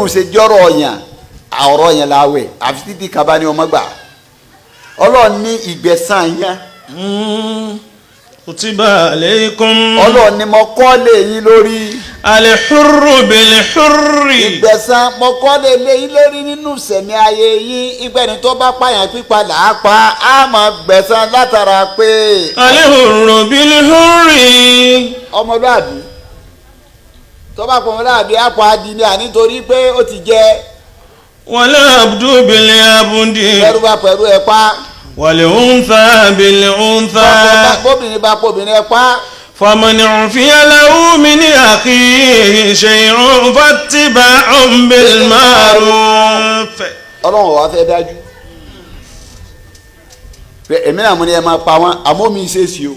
bírun ṣe jọ́rọ̀ ọ̀yàn àwọ̀rọ̀ yẹn láwẹ̀ àfi títí kaba ni ọmọ gbà ọlọ́run ní ìgbẹ̀san yẹn. kutiba alaykum. ọlọ́run ni mo kọ́ lé yín lórí. al-hurru bil-hurri. ìgbẹ̀san mo kọ́ lé yín lórí nínú sẹ̀mí ayé yín ìgbẹ́ni tó bá pààyàn pípa làá pa á máa gbẹ̀san látara pé. al-hurru bil-hurri. ọmọlúàbí tó bá pọ̀ ọmọlúàbí á pa á di ní ànítorí pé ó ti jẹ́. wala abdu bil-abdi. pẹ̀lú bá pẹ̀lú ẹ̀ pa. wal-untha bil-untha. bóbìnrin bá pòbìnrin ẹ̀ pa. faman ufiya lahu min akhihi shay'un fattiba'un bil-ma'ruf. ọlọ́run wa fẹ́ dájú pé èmi náà mo ní ẹ máa pa wọn àmọ́ mi ṣe é sí o.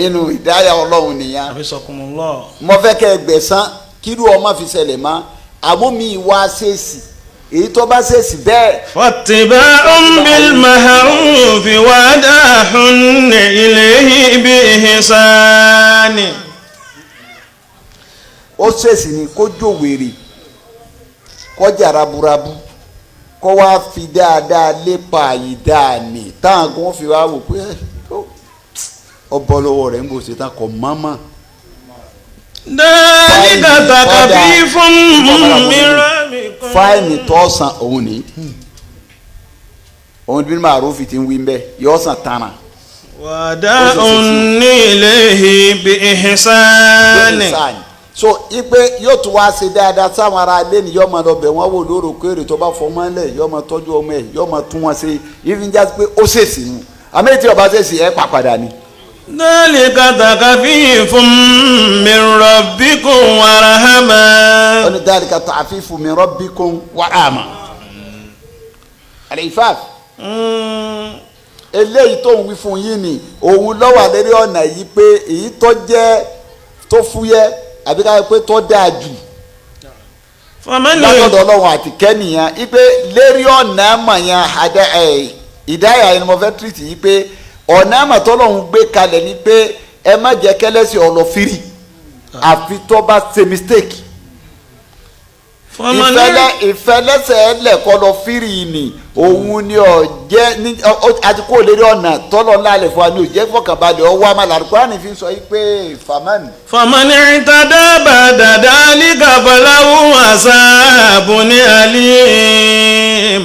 inú ìdáyà ọlọ́run nìyẹn. Afisakumullah. mo fẹ́ kẹ́ ẹ gbẹ̀san kírú ọmọ fi ṣẹlẹ̀ mọ́ àmọ́ mi wá ṣèèṣì èyí tó bá ṣèèṣì bẹ́ẹ̀. fattiba'un bil-ma'ruf wa adahun ilayhi bi-ihsani. ó ṣèèṣì ni kó jó wèrè kó jà raburabu kó wá fi dáadáa lépa àyídáa nì táwọn kan fi wá wò pé ọbọ lọ́wọ́ rẹ̀ ń bò ṣe tán kọ mọmọ. dhalika takfifun min rabbikum. fáìnì tó san òun ni òun bí màrúfì ti ń wí mbẹ yóò san tánà. wa adahun ilayhi bi-ihsani. so ipe yóò tún wá ṣe dáadáa sáwọn ará ilé ni yóò máa lọ bẹ̀ wọ́n wò lóòrèkóòrè tó bá fọmọ́ ẹ̀ yóò máa tọ́jú ọmọ ẹ̀ yóò máa tún wọn ṣe even just pé ó ṣèṣì nù àmì tí ọba ṣèṣì ẹ̀ pàpàdà ni. dhalika takfifun min rabbikum wa rahma. ó ní dhalika ta'fifun min rabbikum wa rahma. al-ifaf. eléyìí tó ń wí fún yín ni òun lọ́wọ́ lérí ọ̀nà yìí pé èyí tó jẹ́ tó fúyẹ́ àbí ká pé tó dáa jù látọ̀dọ̀ ọlọ́run àti kẹ́nìyàn ipe lérí ọ̀nà àmọ̀yàn ìdáyà ẹni mo fẹ́ tìrìtì yìí pé ọ̀nà àmọ̀ tọ́lọ́run gbé kalẹ̀ ni pé ẹ má jẹ́ kẹ́lẹ́sì ọlọ́fírì àfi tó bá ṣe mistake ìfẹ́lẹ́sẹ̀ ẹlẹ́kọ́ lọ fírì ni òun ni ọ̀jẹ́ àti kó lérí ọ̀nà tọ́lọ́ lálẹ́ fún wa ni òjẹ́ fọkànbalẹ̀ ọwọ́ amálàrúkọ́ ni fi sọ yìí pé famani. faman i'tada ba'da dhalika falahu azabun alim.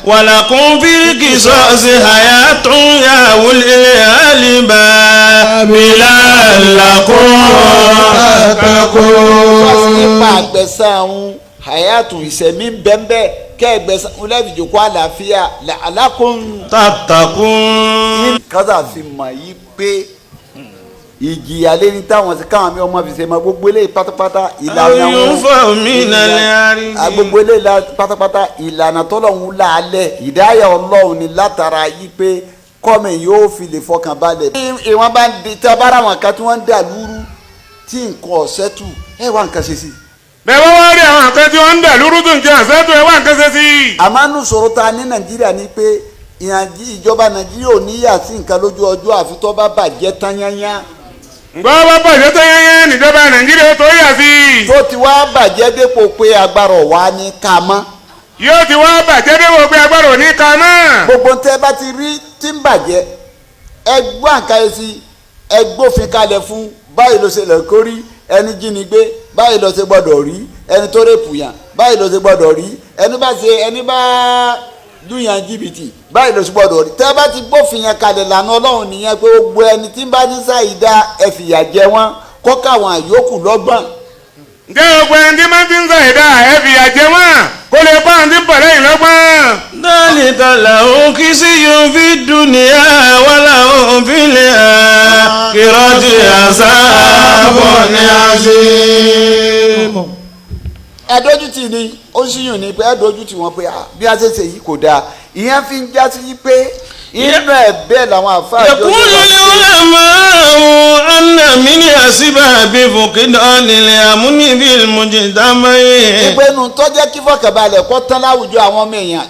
wa lakum fil qisasi hayatun ya ulil albab la'allakum tattaqun. sọ́ọ̀sì nípa àgbẹ̀sán ọ̀hún hayatu ìsẹ̀mí bẹ́ńbẹ́ kẹ́ẹ̀gbẹ́sán ọlẹ́bìjòkó àlàáfíà la'allakum tattaqun. kásá fi mọ̀ yí pé ìjìyà lé ní táwọn sí káwọn mi ọmọ fi ṣe mọ gbogbo eléyìí pátápátá ìlànà wọn gbogbo eléyìí pátápátá ìlànà tọ́lọ́hún làálẹ̀ ìdáyà ọlọ́run ni látara yí pé kọ́mẹ̀ yóò fi lè fọkàn balẹ̀. ìwọ̀n bá ń di tí a bá ra wọn kan tí wọ́n ń dà lúrú tí nǹkan ọ̀sẹ̀ tù ẹ̀ wá nǹkan ṣe sí i. bẹ́ẹ̀ wọ́n wá rí àwọn akẹ́ tí wọ́n ń dà lúrú tó nǹkan ọ̀sẹ̀ tù ẹ̀ wá nǹkan ṣe sí i. àmánú sọ̀rọ̀ ta ní nàìjíríà ni pé ìjọba nàìjíríà ò níyà sí nǹkan lójú ọjọ́ àfi tó bá bàjẹ́ tán yányá. ǹgbọ́n bá bàjẹ́ tán yányá níjọba nàìjíríà tó yà sí i. tó ti wá bàjẹ́ dépò pé agbára ọ̀wá ní ká mọ́. yóò ti wá bàjẹ́ dépò pé agbára ò ní ká mọ́. gbogbo tẹ́ bá ti rí tí ń bàjẹ́ ẹgbọ́n àǹkáyé sí ẹgbófin kalẹ̀ fún báyìí ló ṣe lè kórí ẹni jínigbé báyìí ló ṣe gbọ́dọ̀ rí ẹni tó rèpù yàn báyìí ló ṣe gbọ́dọ̀ rí ẹni bá lùyàn jìbìtì báyìí ló ṣe gbọ́dọ̀ rí tẹ́ bá ti gbófin yẹn kalẹ̀ lànà ọlọ́run nìyẹn pé gbogbo ẹni tí ń bá ní ṣàìdá ẹ fìyà jẹ wọ́n kó káwọn àyókù lọ́gbọ̀n. ǹjẹ́ gbogbo ẹni tí máa ń ti ń ṣàìdá ẹ fìyà jẹ wọ́n kó lè bá àwọn tí ń bọ̀ lẹ́yìn lọ́gbọ̀n. dhalika lahum khizyun fid dunya wa lahum fil akhirati azabun azim. ẹ̀dójútì ni ó ṣíyùn ní pé ẹ̀dójútì wọn pé bí a ṣe ṣe yìí kò dáa ìyẹn fi ń já sí pé inú ẹ̀ bẹ́ẹ̀ làwọn àfáà jọ yaqulu al-ulama'u anna min asbabi fuqdani al-amni fil mujtama'i. ìpinnu tó jẹ́ kí fọkànbalẹ̀ kó tán láwùjọ àwọn ọmọ èèyàn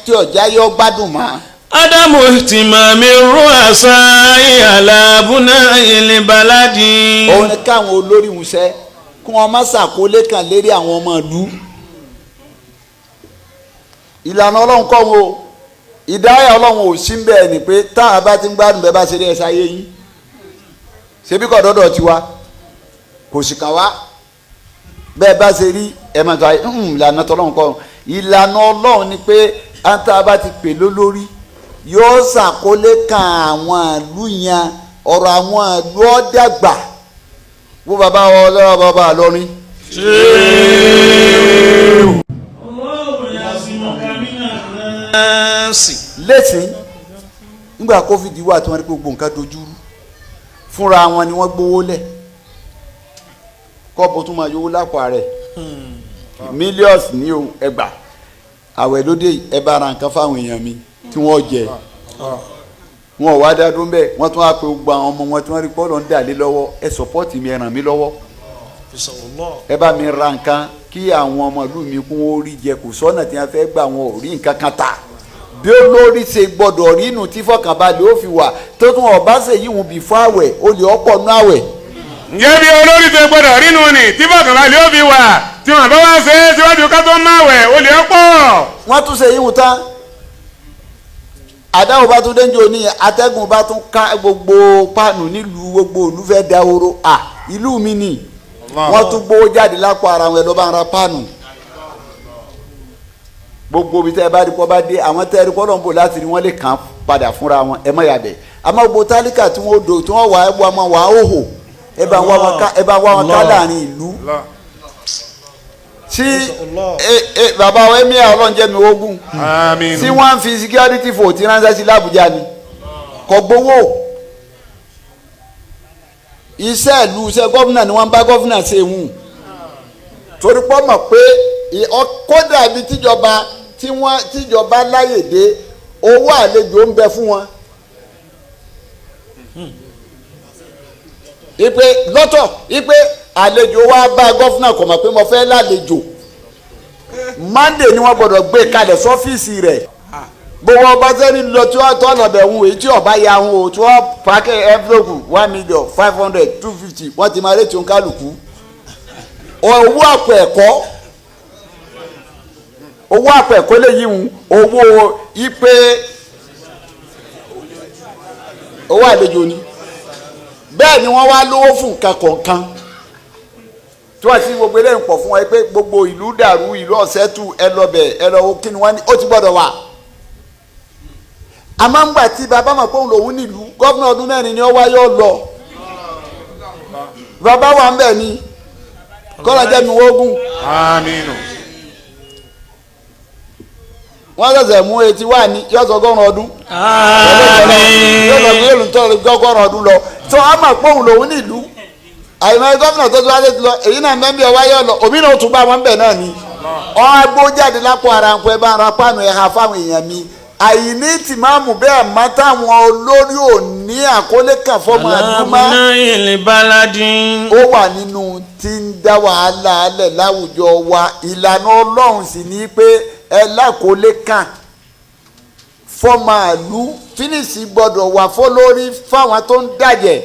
tí ọ̀já yọ gbádùn mọ́. adamu ihtimami ru'asa'i ala buna'il baladi. òun ni káwọn olórí wùsẹ́ kí wọ́n má ṣàkólé kan lérí àwọn ọmọ ìlú. ìlànà ọlọ́run kọ́ wọn o ìdáyà ọlọ́run ò sí bẹ́ẹ̀ ni pé táwọn bá ti ń gbádùn bẹ́ẹ̀ bá ṣe rí ẹ̀ sáyé yín ṣebí kọ́ dọ́dọ̀ tiwa kò sì kàn wá bẹ́ẹ̀ bá ṣe rí ẹ̀ máa tọ́ ìlànà tọ́lọ́run kọ́ ìlànà ọlọ́run ni pé àǹtá bá ti pè lólórí yóò ṣàkólé kan àwọn ìlú yẹn ọ̀rọ̀ àwọn ìlú ọ̀dàgbà wọ́n bàbá ọlọ́run bàbá lọ́rin. lẹ́sìn nígbà covid wà tí wọ́n rí gbogbo nǹkan dojúrú fúnra wọn ni wọ́n gbowó lẹ̀ kọ́ọ̀bù tún máa yówó lápò rẹ̀ millions ní ẹgbà àwẹ̀ lóde ẹ bá ra nǹkan fáwọn èèyàn mi tí wọ́n jẹ wọn ò wá dádún bẹ́ẹ̀ wọ́n tún wá pe gbogbo àwọn ọmọ wọn tí wọ́n rí pọ́ọ̀lù ń dà lé lọ́wọ́ ẹ sọ́pọ́ọ̀tì mi ẹ ràn mí lọ́wọ́ ẹ bá mi ra nǹkan kí àwọn ọmọ ìlú mi kún ó rí jẹ kò sọ́nà tí wọ́n fẹ́ gbà wọn ò rí nǹkan kan tà bí olórí ṣe gbọ́dọ̀ rí inú tí fọkànbalẹ̀ ó fi wà tó tún ọba ṣe yíwùn bí fún àwẹ̀ ó lè ọ̀pọ̀ nú àwẹ̀. ǹjẹ́ bí olórí ṣe gbọ́dọ̀ rí inú ni tí fọkànbalẹ̀ ó fi wà tí wọn bá wá ṣe é síwájú ká tó máa wẹ̀ ó lè ọ̀pọ̀. wọ́n tún ṣe yíwùn tán àdáwò bá tún dénjó ní atẹ́gùn bá tún ká gbogbo páànù nílùú gbogbo ìlú fẹ́ dahoro ìlú mi nì wọ́n tún gbówó jáde lápò ara wọn ẹ lọ́ bá ń ra páànù gbogbo bí tẹ́ ẹ bá rí pọ́ bá dé àwọn tẹ́ ẹ rí pọ́ lọ́n bò láti rí wọ́n lè kàn padà fúnra wọn ẹ mọ̀ yàbẹ̀ àmọ́ gbogbo tálíkà tí wọ́n do tí wọ́n wà ẹ wà wọn wà òhò ẹ bá wà wọn ká láàrin ìlú tí bàbá wa emir ọlọ́njẹ́ mi ogun tí wọ́n ń fi security fò tí ránṣẹ́ sí l'Àbújá ni kò gbowó iṣẹ́ ìlú iṣẹ́ gọ́fúnà ni wọ́n bá gọ́fúnà ṣe wù torí pọ́ mọ̀ pé kódà ibi tíjọba láyè dé owó àlejò ń bẹ fún wọn ipe lọ́tọ̀ ipe àlejò wa bá gọ́fúnà kò mọ̀ pé mo fẹ́ lálejò Monday ni wọ́n gbọ́dọ̀ gbé kalẹ̀ sọ́fíìsì rẹ̀ gbogbo ọba sẹ́ni lọ tí wọ́n tọ́ lọ́bẹ̀ ń wò èyí tí ọba ya ń wò tí wọ́n pàkẹ́ envelope 1,500,000 250 wọ́n ti máa rétí òǹkálùkù owó àpò ẹ̀kọ́ lè yíwun owó ipe owó àlejò ni bẹ́ẹ̀ ni wọ́n wá lówó fún nǹkan kọ̀ọ̀kan tí wọ́n sì gbogbo eléyìí pọ̀ fún wọn pé gbogbo ìlú dàrú ìlú ọ̀sẹ́tù ẹ lọ́bẹ̀ ẹ lọ́wọ́ kí ni wọ́n ní ó ti gbọ́dọ̀ wà. àmọ́ ń gbà tí bàbá mọ̀ pé òun lòun nílùú gọ́fúnà ọdún mẹ́rin ni ó wáyé ó lọ bàbá wa ń bẹ̀ ni kọ́lá jẹ́ mi wógún. àmín. wọ́n ṣẹ̀ṣẹ̀ mú etí wà ní yọ̀sọ̀gọ́rùn ọdún. àmín. yọ̀sọ̀gọ́rùn ọdún lọ tí wọ́n mọ̀ pé òun lòun nílùú àyìnbá gómìnà tó tún wá létí lọ èyí náà mẹ́bí ọwá yọ lọ òmí náà tún bá wọn bẹ̀ náà ni ọ̀hún agbó jáde lápò ara ń pẹ́ bá ń ra páànù ẹ̀ha fáwọn èèyàn mi àyìní tìmáàmù bẹ́ẹ̀ má táwọn olórí ò ní àkólé kan fọ́mọ àdúmá ó wà nínú tí ń dá wàhálà alẹ̀ láwùjọ wa ìlànà ọlọ́run sì ní pé ẹ lákòólé kan fọ́mọ àlú fínísì gbọ́dọ̀ wà fọ́lórí fáwọn tó ń dàjẹ́.